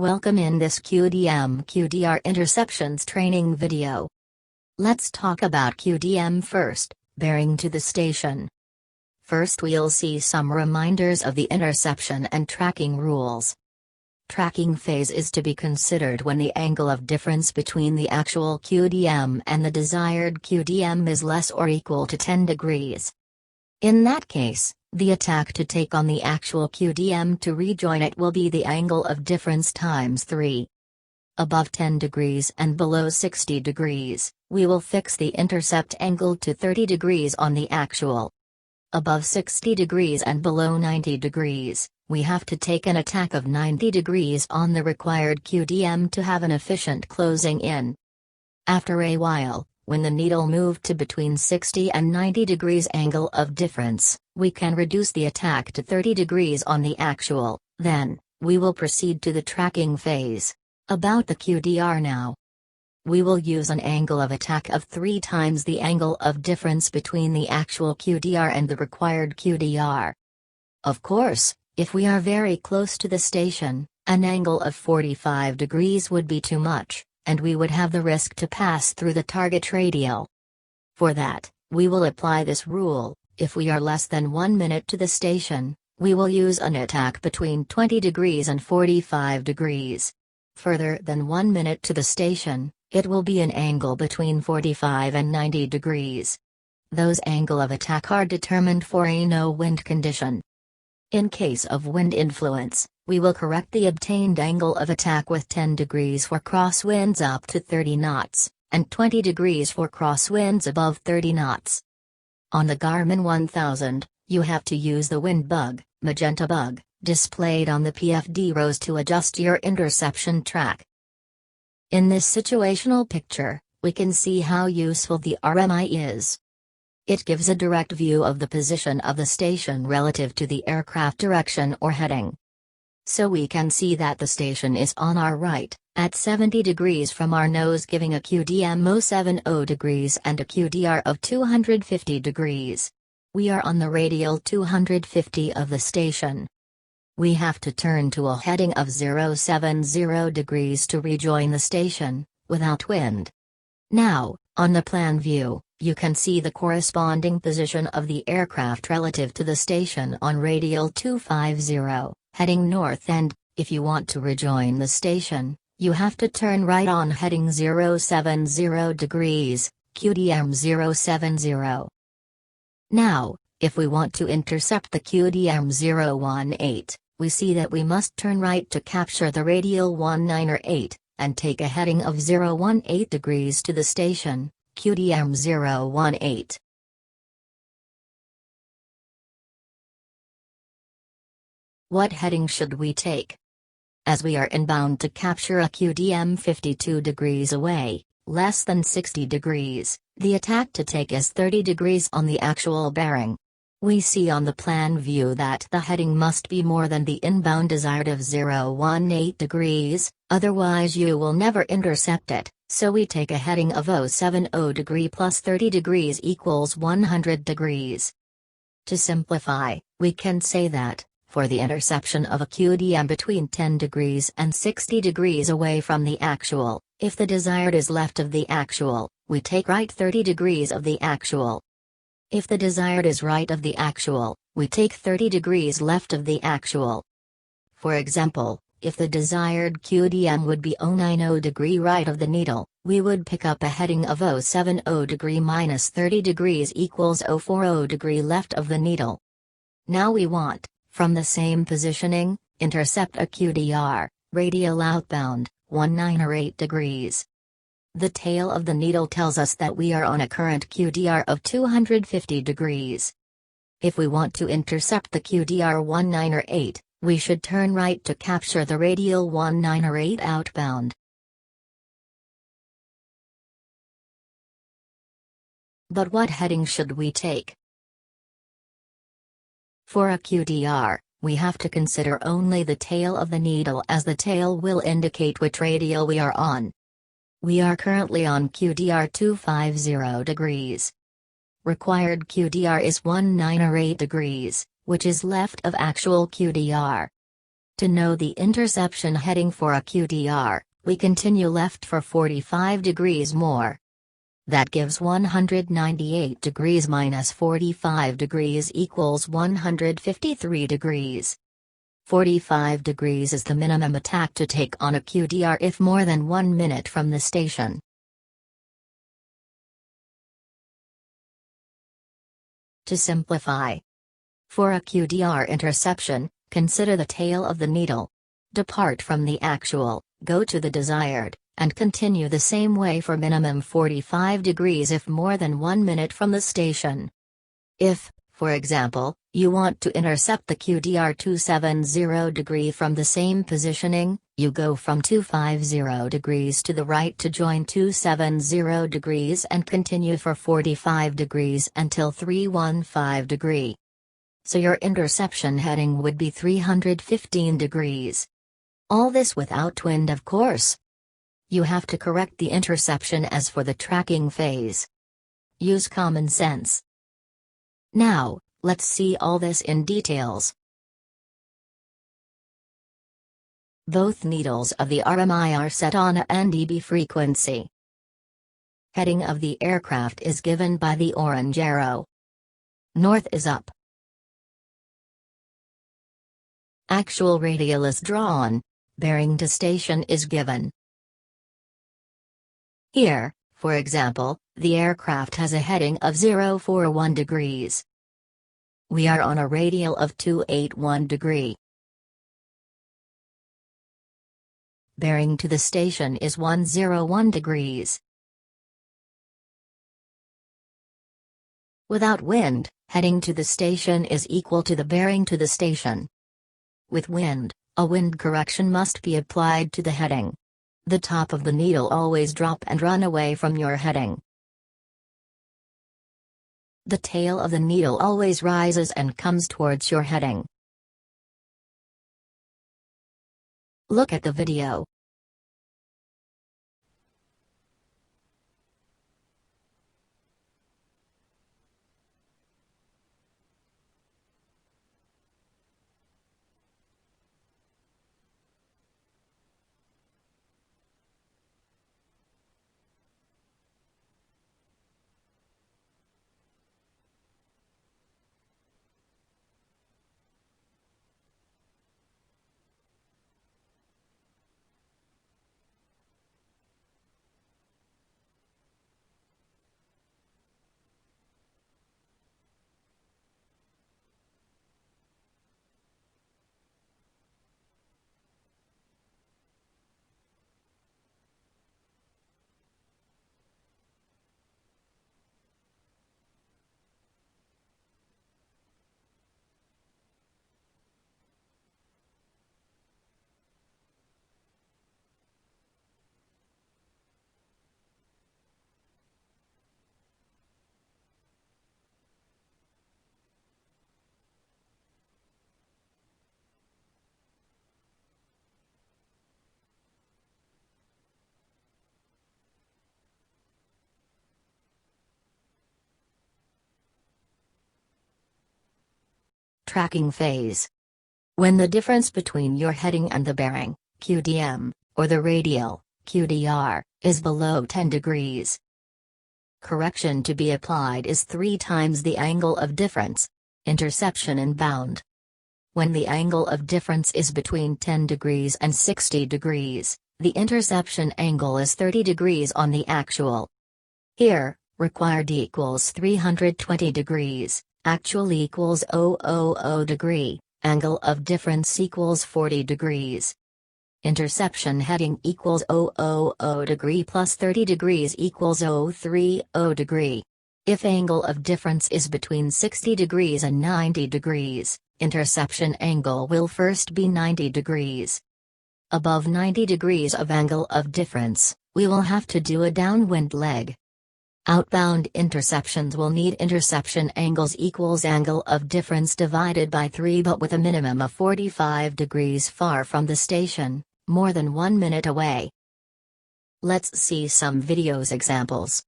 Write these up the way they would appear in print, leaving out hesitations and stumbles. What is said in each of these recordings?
Welcome in this QDM QDR interceptions training video. Let's talk about QDM first, bearing to the station. First we'll see some reminders of the interception and tracking rules. Tracking phase is to be considered when the angle of difference between the actual QDM and the desired QDM is less or equal to 10 degrees. In that case, the attack to take on the actual QDM to rejoin it will be the angle of difference times 3. Above 10 degrees and below 60 degrees, we will fix the intercept angle to 30 degrees on the actual. Above 60 degrees and below 90 degrees, we have to take an attack of 90 degrees on the required QDM to have an efficient closing in. After a while, when the needle moved to between 60 and 90 degrees angle of difference, we can reduce the attack to 30 degrees on the actual, then, we will proceed to the tracking phase. About the QDR now. We will use an angle of attack of 3 times the angle of difference between the actual QDR and the required QDR. Of course, if we are very close to the station, an angle of 45 degrees would be too much, and we would have the risk to pass through the target radial. For that, we will apply this rule: if we are less than 1 minute to the station, we will use an attack between 20 degrees and 45 degrees. Further than 1 minute to the station, it will be an angle between 45 and 90 degrees. Those angle of attack are determined for a no-wind condition. In case of wind influence, we will correct the obtained angle of attack with 10 degrees for crosswinds up to 30 knots, and 20 degrees for crosswinds above 30 knots. On the Garmin 1000, you have to use the wind bug, magenta bug, displayed on the PFD rows to adjust your interception track. In this situational picture, we can see how useful the RMI is. It gives a direct view of the position of the station relative to the aircraft direction or heading. So we can see that the station is on our right, at 70 degrees from our nose, giving a QDM of 70 degrees and a QDR of 250 degrees. We are on the radial 250 of the station. We have to turn to a heading of 070 degrees to rejoin the station, without wind. Now, on the plan view, you can see the corresponding position of the aircraft relative to the station on radial 250, heading north, and, if you want to rejoin the station, you have to turn right on heading 070 degrees, QDM 070. Now, if we want to intercept the QDM 018, we see that we must turn right to capture the radial 198, and take a heading of 018 degrees to the station, QDM 018. What heading should we take? As we are inbound to capture a QDM 52 degrees away, less than 60 degrees, the attack to take is 30 degrees on the actual bearing. We see on the plan view that the heading must be more than the inbound desired of 018 degrees, otherwise you will never intercept it, so we take a heading of 070 degree plus 30 degrees equals 100 degrees. To simplify, we can say that, for the interception of a QDM between 10 degrees and 60 degrees away from the actual, if the desired is left of the actual, we take right 30 degrees of the actual. If the desired is right of the actual, we take 30 degrees left of the actual. For example, if the desired QDM would be 090 degree right of the needle, we would pick up a heading of 070 degree minus 30 degrees equals 040 degree left of the needle. Now we want, from the same positioning, intercept a QDR, radial outbound, 198 degrees. The tail of the needle tells us that we are on a current QDR of 250 degrees. If we want to intercept the QDR 198, we should turn right to capture the radial 198 outbound. But what heading should we take? For a QDR, we have to consider only the tail of the needle, as the tail will indicate which radial we are on. We are currently on QDR 250 degrees. Required QDR is 198 degrees, which is left of actual QDR. To know the interception heading for a QDR, we continue left for 45 degrees more. That gives 198 degrees minus 45 degrees equals 153 degrees. 45 degrees is the minimum attack to take on a QDR if more than 1 minute from the station. To simplify, for a QDR interception, consider the tail of the needle. Depart from the actual, go to the desired, and continue the same way for minimum 45 degrees if more than 1 minute from the station. If, for example, you want to intercept the QDR 270 degree from the same positioning, you go from 250 degrees to the right to join 270 degrees and continue for 45 degrees until 315 degree. So your interception heading would be 315 degrees. All this without wind, of course. You have to correct the interception as for the tracking phase. Use common sense. Now, let's see all this in details. Both needles of the RMI are set on a NDB frequency. Heading of the aircraft is given by the orange arrow. North is up. Actual radial is drawn. Bearing to station is given. Here, for example, the aircraft has a heading of 041 degrees. We are on a radial of 281 degree. Bearing to the station is 101 degrees. Without wind, heading to the station is equal to the bearing to the station. With wind, a wind correction must be applied to the heading. The top of the needle always drop and run away from your heading. The tail of the needle always rises and comes towards your heading. Look at the video. Tracking phase. When the difference between your heading and the bearing, QDM, or the radial, QDR, is below 10 degrees. Correction to be applied is 3 times the angle of difference. Interception inbound. When the angle of difference is between 10 degrees and 60 degrees, the interception angle is 30 degrees on the actual. Here, required equals 320 degrees. Actual equals 000 degree, angle of difference equals 40 degrees. Interception heading equals 000 degree plus 30 degrees equals 030 degree. If angle of difference is between 60 degrees and 90 degrees, interception angle will first be 90 degrees. Above 90 degrees of angle of difference, we will have to do a downwind leg. Outbound interceptions will need interception angles equals angle of difference divided by 3 but with a minimum of 45 degrees far from the station, more than 1 minute away. Let's see some videos examples.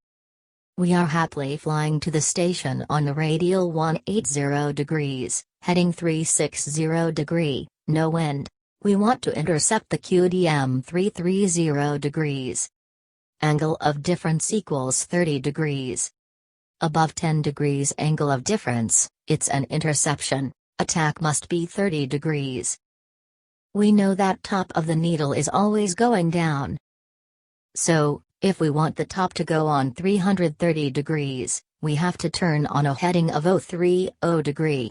We are happily flying to the station on the radial 180 degrees, heading 360 degree, no wind. We want to intercept the QDM 330 degrees. Angle of difference equals 30 degrees. Above 10 degrees angle of difference, it's an interception. Attack must be 30 degrees. We know that top of the needle is always going down. So, if we want the top to go on 330 degrees, we have to turn on a heading of 030 degree.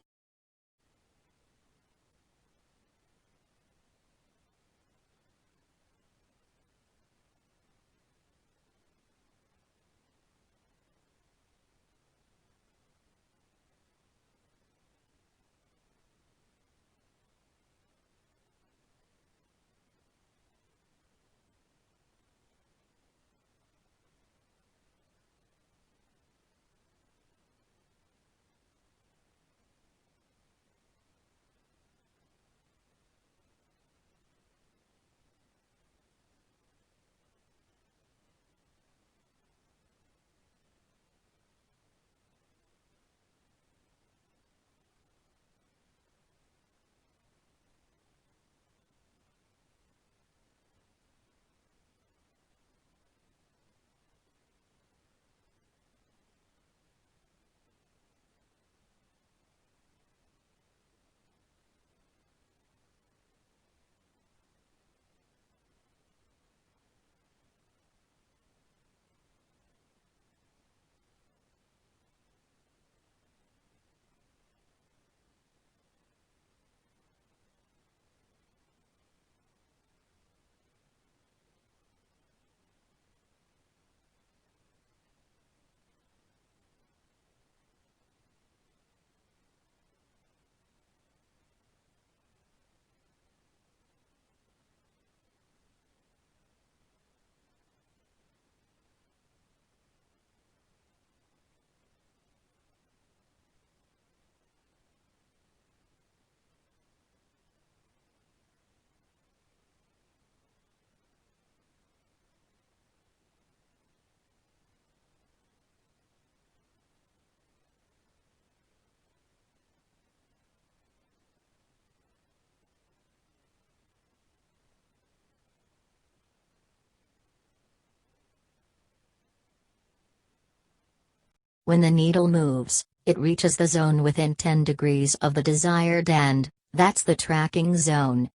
When the needle moves, it reaches the zone within 10 degrees of the desired end, that's the tracking zone.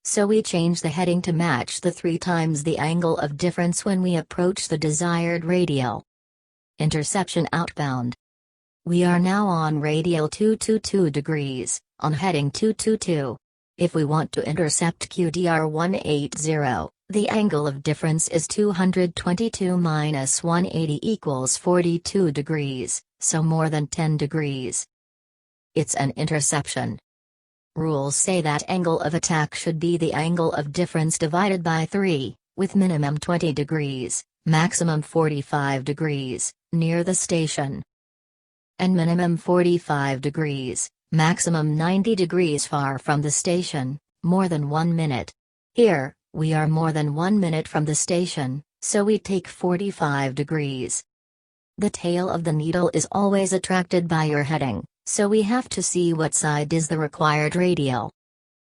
So we change the heading to match the 3 times the angle of difference when we approach the desired radial. Interception outbound. We are now on radial 222 degrees, on heading 222. If we want to intercept QDR 180, the angle of difference is 222 minus 180 equals 42 degrees, so more than 10 degrees. It's an interception. Rules say that angle of attack should be the angle of difference divided by 3, with minimum 20 degrees, maximum 45 degrees, near the station. And minimum 45 degrees, maximum 90 degrees far from the station, more than 1 minute. Here, we are more than 1 minute from the station, so we take 45 degrees. The tail of the needle is always attracted by your heading, so we have to see what side is the required radial.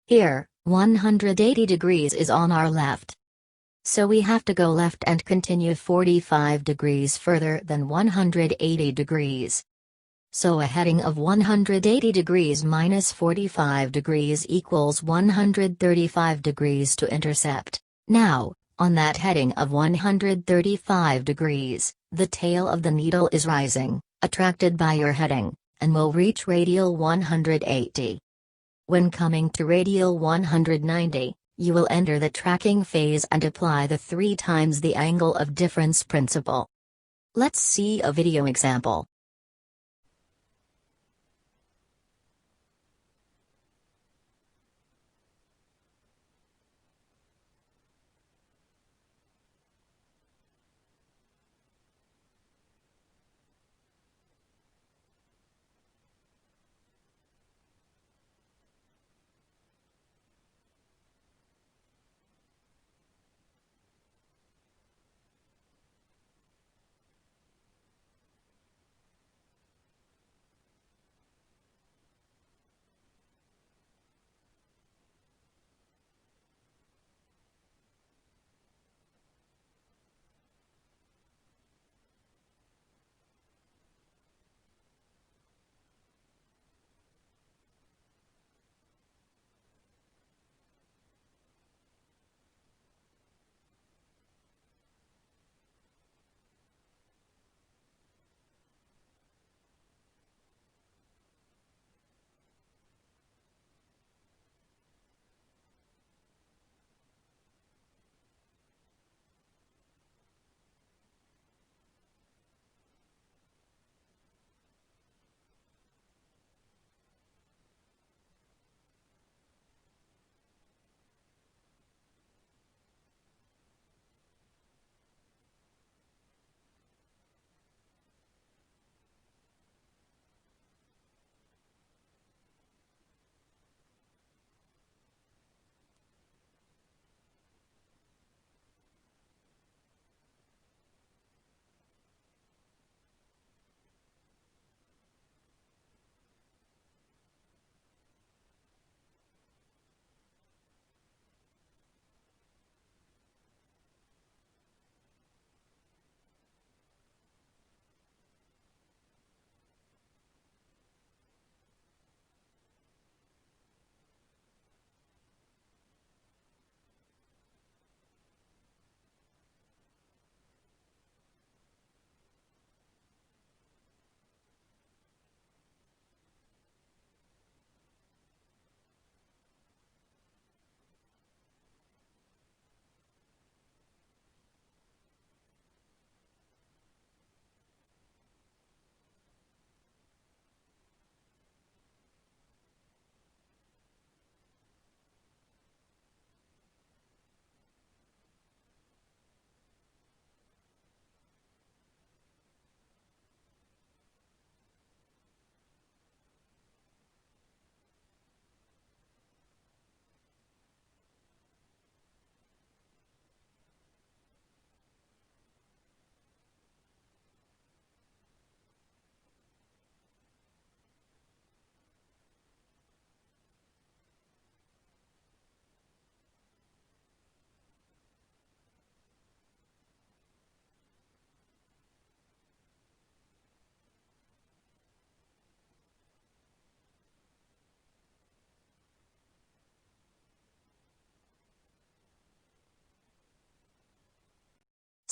Here, 180 degrees is on our left. So we have to go left and continue 45 degrees further than 180 degrees. So a heading of 180 degrees minus 45 degrees equals 135 degrees to intercept. Now, on that heading of 135 degrees, the tail of the needle is rising, attracted by your heading, and will reach radial 180. When coming to radial 190, you will enter the tracking phase and apply the 3 times the angle of difference principle. Let's see a video example.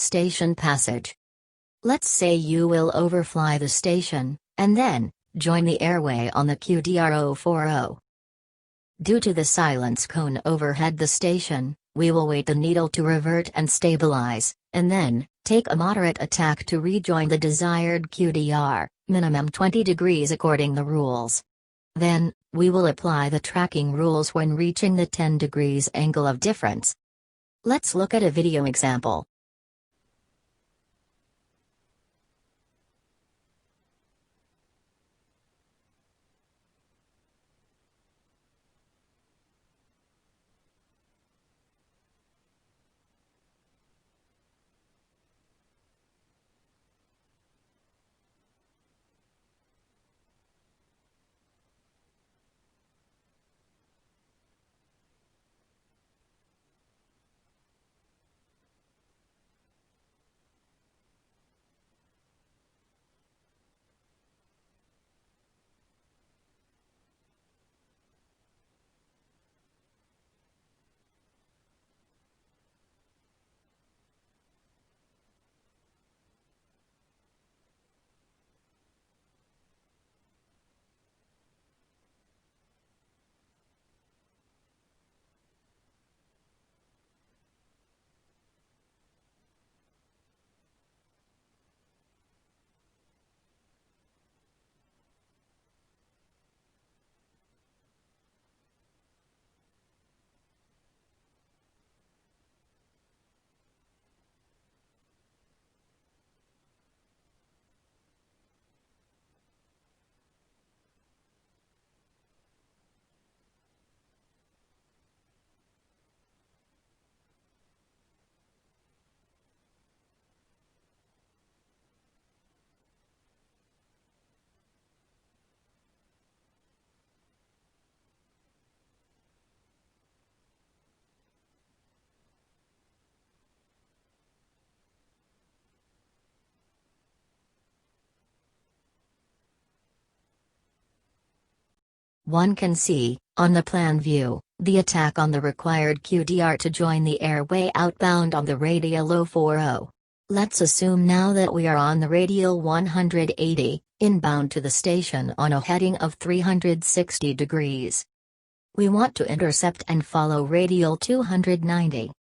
Station passage. Let's say you will overfly the station, and then join the airway on the QDR 040. Due to the silence cone overhead the station, we will wait the needle to revert and stabilize, and then take a moderate attack to rejoin the desired QDR, minimum 20 degrees according the rules. Then, we will apply the tracking rules when reaching the 10 degrees angle of difference. Let's look at a video example. One can see, on the plan view, the attack on the required QDR to join the airway outbound on the radial 040. Let's assume now that we are on the radial 180, inbound to the station on a heading of 360 degrees. We want to intercept and follow radial 290.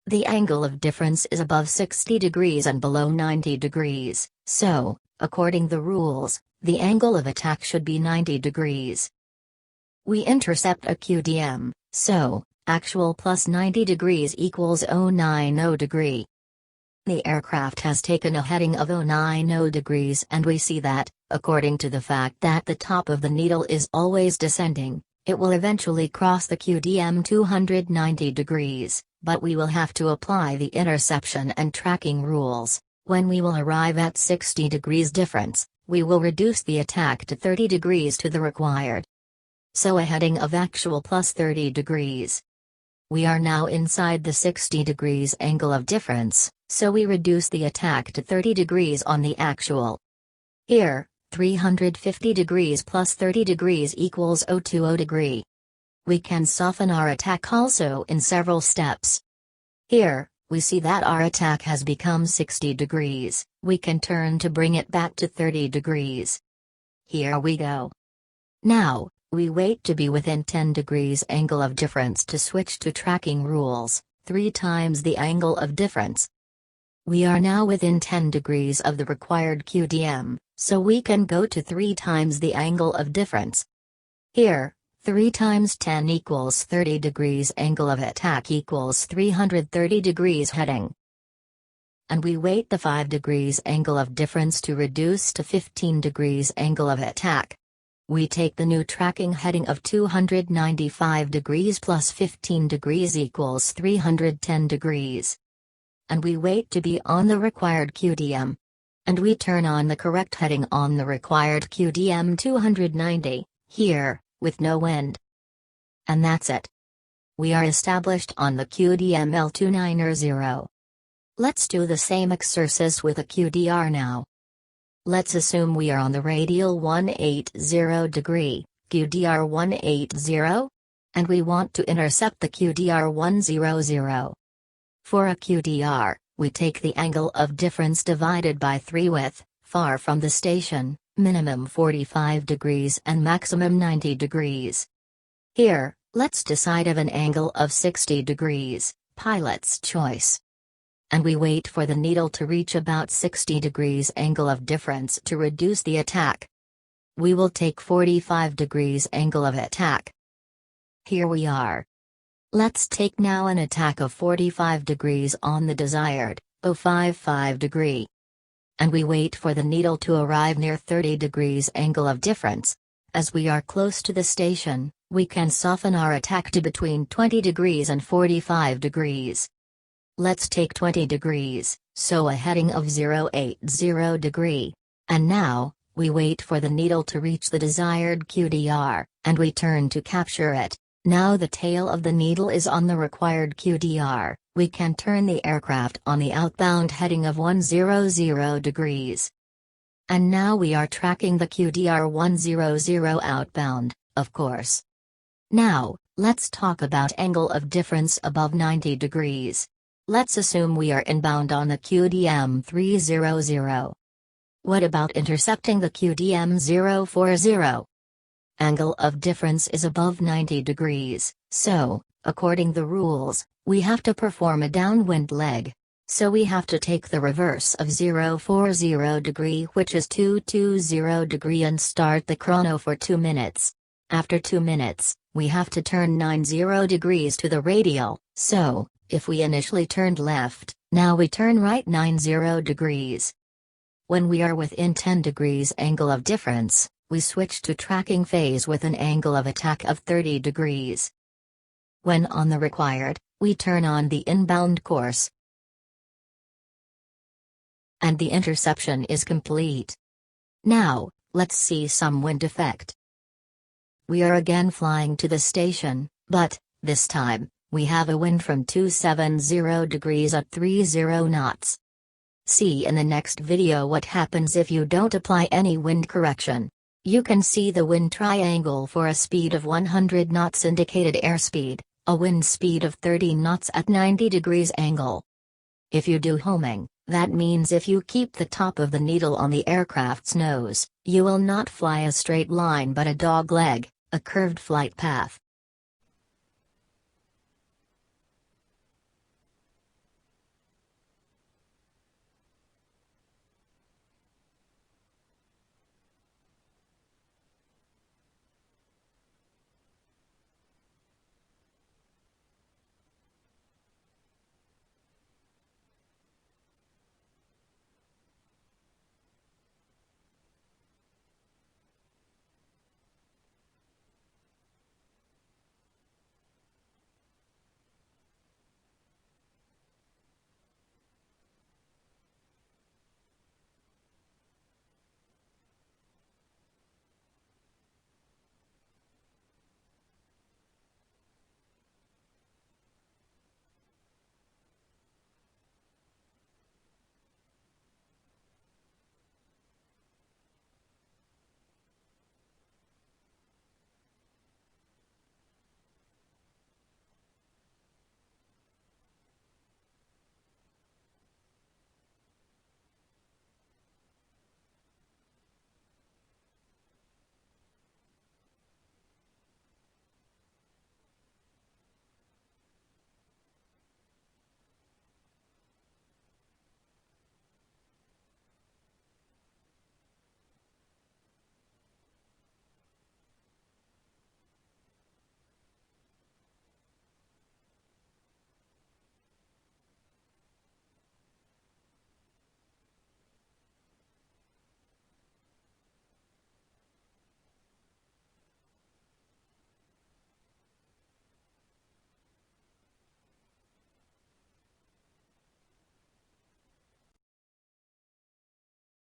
The angle of difference is above 60 degrees and below 90 degrees, so, according the rules, the angle of attack should be 90 degrees. We intercept a QDM, so, actual plus 90 degrees equals 090 degree. The aircraft has taken a heading of 090 degrees and we see that, according to the fact that the top of the needle is always descending, it will eventually cross the QDM 290 degrees, but we will have to apply the interception and tracking rules. When we will arrive at 60 degrees difference, we will reduce the attack to 30 degrees to the required. So a heading of actual plus 30 degrees. We are now inside the 60 degrees angle of difference, so we reduce the attack to 30 degrees on the actual. Here, 350 degrees plus 30 degrees equals 020 degree. We can soften our attack also in several steps. Here, we see that our attack has become 60 degrees, we can turn to bring it back to 30 degrees. Here we go. Now, we wait to be within 10 degrees angle of difference to switch to tracking rules, 3 times the angle of difference. We are now within 10 degrees of the required QDM, so we can go to 3 times the angle of difference. Here, 3 times 10 equals 30 degrees angle of attack equals 330 degrees heading. And we wait the 5 degrees angle of difference to reduce to 15 degrees angle of attack. We take the new tracking heading of 295 degrees plus 15 degrees equals 310 degrees. And we wait to be on the required QDM. And we turn on the correct heading on the required QDM 290, here, with no wind. And that's it. We are established on the QDM L290. Let's do the same exercise with a QDR now. Let's assume we are on the radial 180 degree, QDR 180, and we want to intercept the QDR 100. For a QDR, we take the angle of difference divided by 3 with, far from the station, minimum 45 degrees and maximum 90 degrees. Here, let's decide of an angle of 60 degrees, pilot's choice. And we wait for the needle to reach about 60 degrees angle of difference to reduce the attack. We will take 45 degrees angle of attack. Here we are. Let's take now an attack of 45 degrees on the desired, 055 degree. And we wait for the needle to arrive near 30 degrees angle of difference. As we are close to the station, we can soften our attack to between 20 degrees and 45 degrees. Let's take 20 degrees, so a heading of 080 degree. And now, we wait for the needle to reach the desired QDR, and we turn to capture it. Now the tail of the needle is on the required QDR, we can turn the aircraft on the outbound heading of 100 degrees. And now we are tracking the QDR 100 outbound, of course. Now, let's talk about angle of difference above 90 degrees. Let's assume we are inbound on the QDM 300. What about intercepting the QDM 040? Angle of difference is above 90 degrees, so, according the rules, we have to perform a downwind leg. So we have to take the reverse of 040 degree, which is 220 degree, and start the chrono for 2 minutes. After 2 minutes, we have to turn 90 degrees to the radial, so, if we initially turned left, now we turn right 90 degrees. When we are within 10 degrees angle of difference, we switch to tracking phase with an angle of attack of 30 degrees. When on the required, we turn on the inbound course. And the interception is complete. Now, let's see some wind effect. We are again flying to the station, but, this time, we have a wind from 270 degrees at 30 knots. See in the next video what happens if you don't apply any wind correction. You can see the wind triangle for a speed of 100 knots indicated airspeed, a wind speed of 30 knots at 90 degrees angle. If you do homing, that means if you keep the top of the needle on the aircraft's nose, you will not fly a straight line but a dog leg, a curved flight path.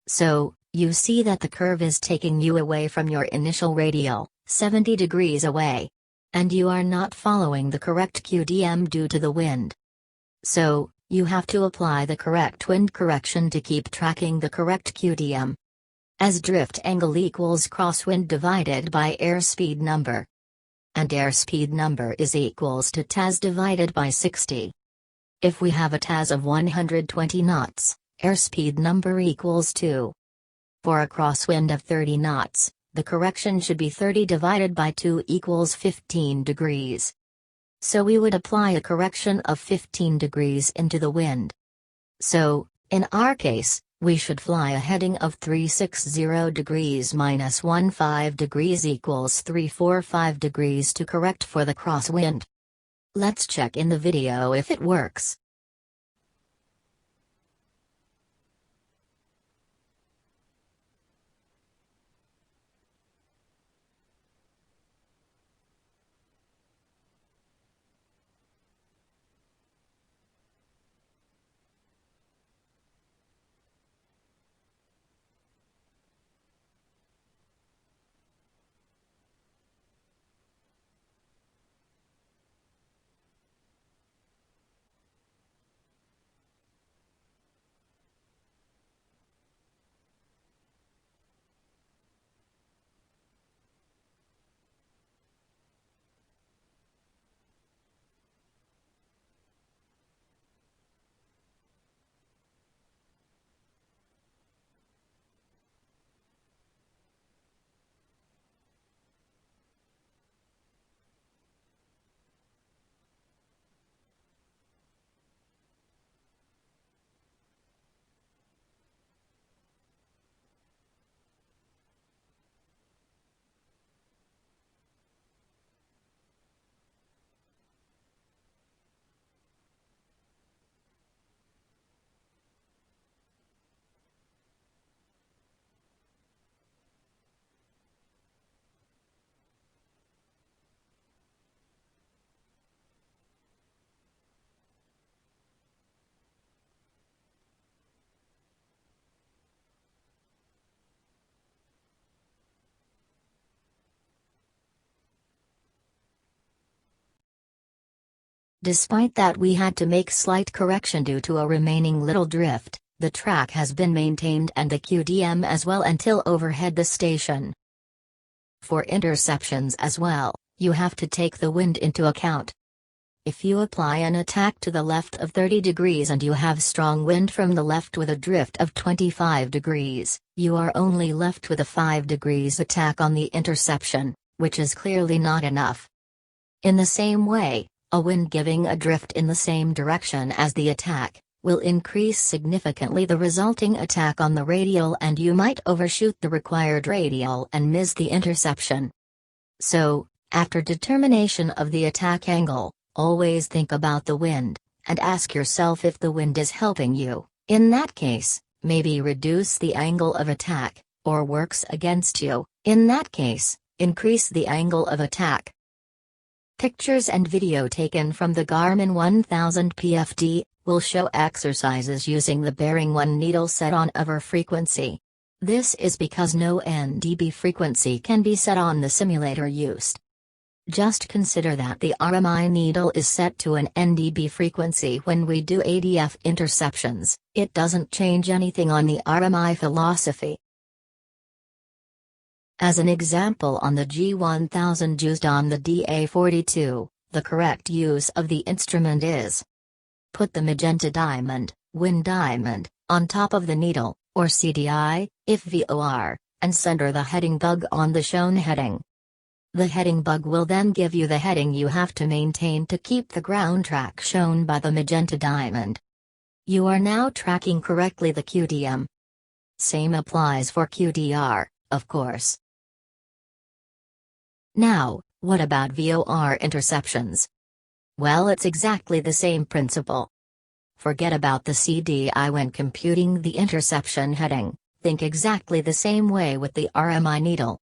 So, you see that the curve is taking you away from your initial radial, 70 degrees away. And you are not following the correct QDM due to the wind. So, you have to apply the correct wind correction to keep tracking the correct QDM. As drift angle equals crosswind divided by airspeed number. And airspeed number is equals to TAS divided by 60. If we have a TAS of 120 knots, airspeed number equals 2. For a crosswind of 30 knots, the correction should be 30 divided by 2 equals 15 degrees. So we would apply a correction of 15 degrees into the wind. So, in our case, we should fly a heading of 360 degrees minus 15 degrees equals 345 degrees to correct for the crosswind. Let's check in the video if it works. Despite that we had to make slight correction due to a remaining little drift, the track has been maintained and the QDM as well until overhead the station. For interceptions as well, you have to take the wind into account. If you apply an attack to the left of 30 degrees and you have strong wind from the left with a drift of 25 degrees, you are only left with a 5 degrees attack on the interception, which is clearly not enough. In the same way, a wind giving a drift in the same direction as the attack will increase significantly the resulting attack on the radial and you might overshoot the required radial and miss the interception. So, after determination of the attack angle, always think about the wind, and ask yourself if the wind is helping you. In that case, maybe reduce the angle of attack, or works against you. In that case, increase the angle of attack. Pictures and video taken from the Garmin 1000 PFD will show exercises using the bearing 1 needle set on over frequency. This is because no NDB frequency can be set on the simulator used. Just consider that the RMI needle is set to an NDB frequency when we do ADF interceptions. It doesn't change anything on the RMI philosophy. As an example, on the G1000 used on the DA42, the correct use of the instrument is: put the magenta diamond, wind diamond, on top of the needle, or CDI, if VOR, and center the heading bug on the shown heading. The heading bug will then give you the heading you have to maintain to keep the ground track shown by the magenta diamond. You are now tracking correctly the QDM. Same applies for QDR, of course. Now, what about VOR interceptions? Well, it's exactly the same principle. Forget about the CDI when computing the interception heading, think exactly the same way with the RMI needle.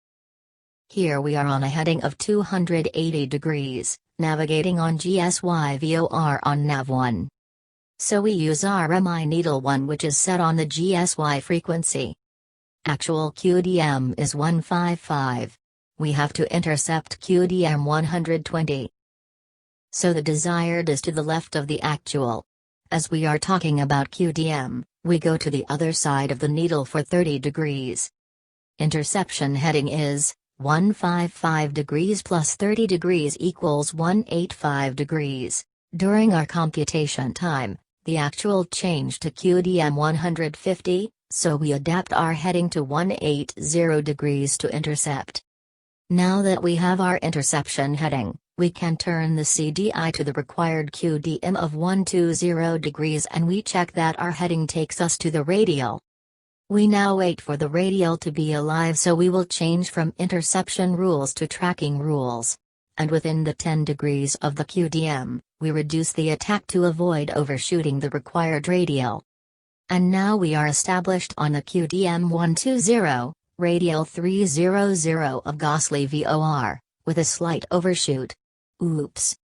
Here we are on a heading of 280 degrees, navigating on GSY VOR on nav1. So we use RMI needle 1 which is set on the GSY frequency. Actual QDM is 155. We have to intercept QDM 120. So the desired is to the left of the actual. As we are talking about QDM, we go to the other side of the needle for 30 degrees. Interception heading is 155 degrees plus 30 degrees equals 185 degrees. During our computation time, the actual changed to QDM 150, so we adapt our heading to 180 degrees to intercept. Now that we have our interception heading, we can turn the CDI to the required QDM of 120 degrees and we check that our heading takes us to the radial. We now wait for the radial to be alive, so we will change from interception rules to tracking rules. And within the 10 degrees of the QDM, we reduce the attack to avoid overshooting the required radial. And now we are established on the QDM 120, radial 300 of Ghostly VOR, with a slight overshoot. Oops.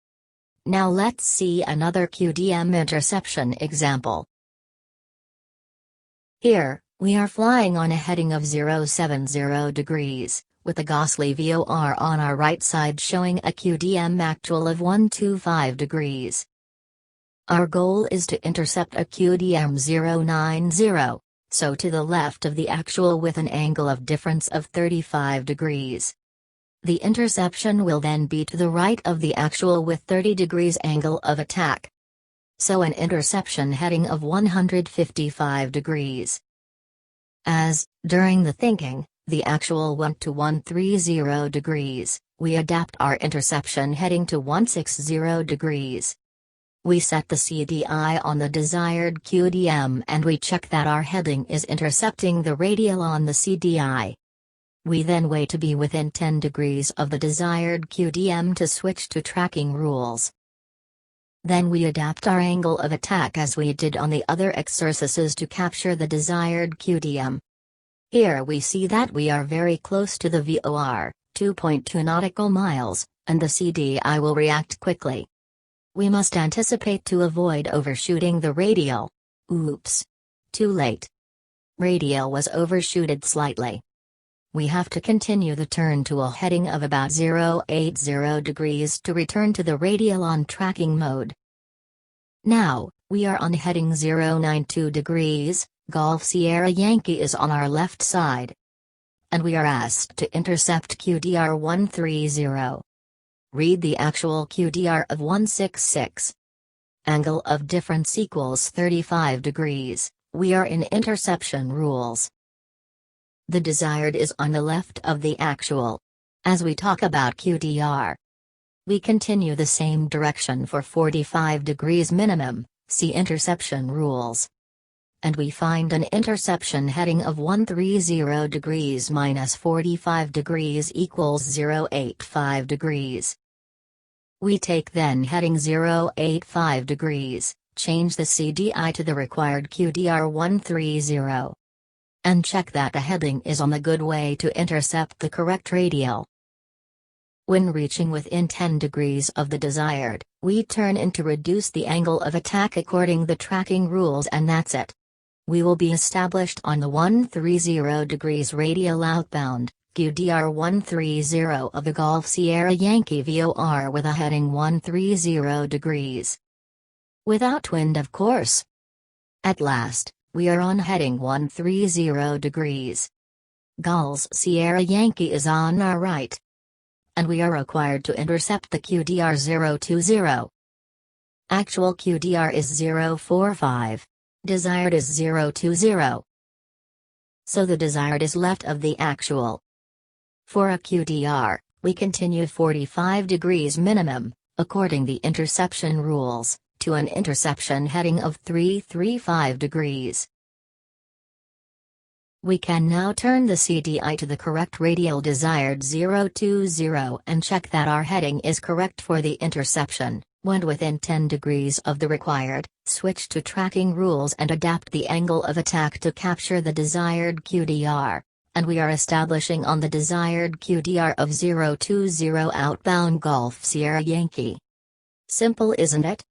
Now let's see another QDM interception example. Here, we are flying on a heading of 070 degrees, with a Ghostly VOR on our right side showing a QDM actual of 125 degrees. Our goal is to intercept a QDM 090, so to the left of the actual with an angle of difference of 35 degrees. The interception will then be to the right of the actual with 30 degrees angle of attack. So an interception heading of 155 degrees. As, during the thinking, the actual went to 130 degrees, we adapt our interception heading to 160 degrees. We set the CDI on the desired QDM and we check that our heading is intercepting the radial on the CDI. We then wait to be within 10 degrees of the desired QDM to switch to tracking rules. Then we adapt our angle of attack as we did on the other exercises to capture the desired QDM. Here we see that we are very close to the VOR, 2.2 nautical miles, and the CDI will react quickly. We must anticipate to avoid overshooting the radial. Oops. Too late. Radial was overshooted slightly. We have to continue the turn to a heading of about 080 degrees to return to the radial on tracking mode. Now, we are on heading 092 degrees, Golf Sierra Yankee is on our left side. And we are asked to intercept QDR 130. Read the actual QDR of 166. Angle of difference equals 35 degrees, we are in interception rules. The desired is on the left of the actual. As we talk about QDR, we continue the same direction for 45 degrees minimum, see interception rules. And we find an interception heading of 130 degrees minus 45 degrees equals 085 degrees. We take then heading 085 degrees, change the CDI to the required QDR 130. And check that the heading is on the good way to intercept the correct radial. When reaching within 10 degrees of the desired, we turn in to reduce the angle of attack according the tracking rules, and that's it. We will be established on the 130 degrees radial outbound, QDR 130 of the Golf Sierra Yankee VOR with a heading 130 degrees. Without wind, of course. At last, we are on heading 130 degrees. Golf Sierra Yankee is on our right. And we are required to intercept the QDR 020. Actual QDR is 045. Desired is 020. So the desired is left of the actual. For a QDR, we continue 45 degrees minimum, according the interception rules, to an interception heading of 335 degrees. We can now turn the CDI to the correct radial desired 020 and check that our heading is correct for the interception. When within 10 degrees of the required, switch to tracking rules and adapt the angle of attack to capture the desired QDR. And we are establishing on the desired QDR of 020 outbound Golf Sierra Yankee. Simple, isn't it?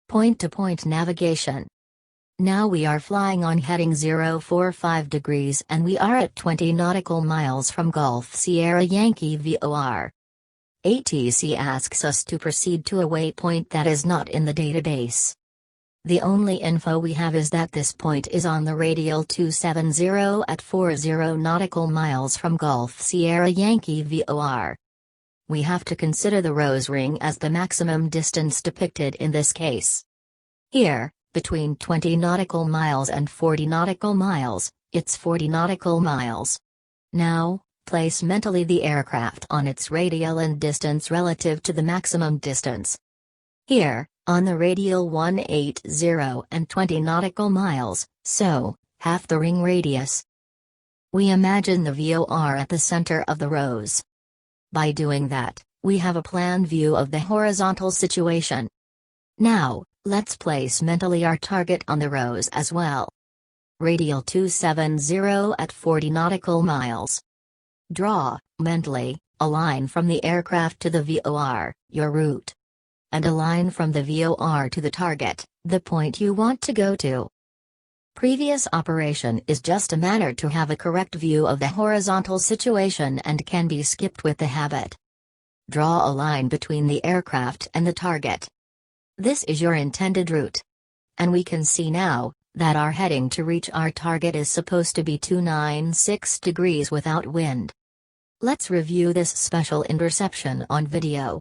Point-to-point navigation. Now we are flying on heading 045 degrees and we are at 20 nautical miles from Golf Sierra Yankee VOR. ATC asks us to proceed to a waypoint that is not in the database. The only info we have is that this point is on the radial 270 at 40 nautical miles from Golf Sierra Yankee VOR. We have to consider the rose ring as the maximum distance depicted in this case. Here, between 20 nautical miles and 40 nautical miles, it's 40 nautical miles. Now, place mentally the aircraft on its radial and distance relative to the maximum distance. Here, on the radial 180 and 20 nautical miles, so, half the ring radius. We imagine the VOR at the center of the rose. By doing that, we have a plan view of the horizontal situation. Now, let's place mentally our target on the rose as well. Radial 270 at 40 nautical miles. Draw, mentally, a line from the aircraft to the VOR, your route. And a line from the VOR to the target, the point you want to go to. Previous operation is just a manner to have a correct view of the horizontal situation and can be skipped with the habit. Draw a line between the aircraft and the target. This is your intended route. And we can see now that our heading to reach our target is supposed to be 296 degrees without wind. Let's review this special interception on video.